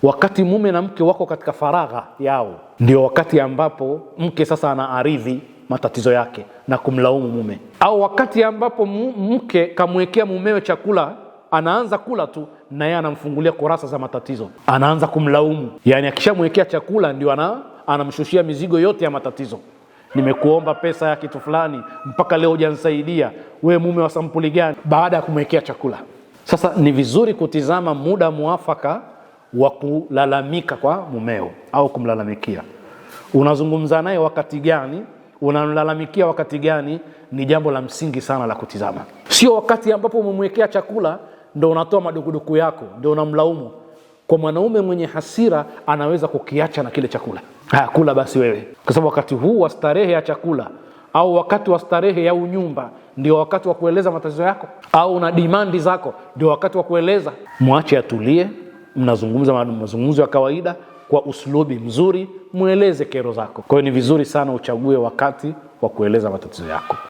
Wakati mume na mke wako katika faragha yao, ndio wakati ambapo mke sasa anaaridhi matatizo yake na kumlaumu mume. Au wakati ambapo mke kamwekea mumewe chakula, anaanza kula tu na yeye anamfungulia kurasa za matatizo, anaanza kumlaumu. Yani akishamwekea chakula ndio anamshushia mizigo yote ya matatizo. Nimekuomba pesa ya kitu fulani, mpaka leo hujanisaidia. We mume wa sampuli gani? Baada ya kumwekea chakula. Sasa ni vizuri kutizama muda muafaka wa kulalamika kwa mumeo au kumlalamikia. Unazungumza naye wakati gani? Unamlalamikia wakati gani? Ni jambo la msingi sana la kutizama. Sio wakati ambapo umemwekea chakula ndio unatoa madukuduku yako, ndio unamlaumu. Kwa mwanaume mwenye hasira anaweza kukiacha na kile chakula. Kula basi wewe. Kwa sababu wakati huu wa starehe ya chakula au wakati wa starehe ya unyumba ndio wakati wa kueleza matatizo yako, au na dimandi zako ndio wakati wa kueleza. Mwache atulie, mnazungumza mazungumzo ya kawaida kwa uslubi mzuri, mueleze kero zako. Kwa hiyo ni vizuri sana uchague wakati wa kueleza matatizo yako.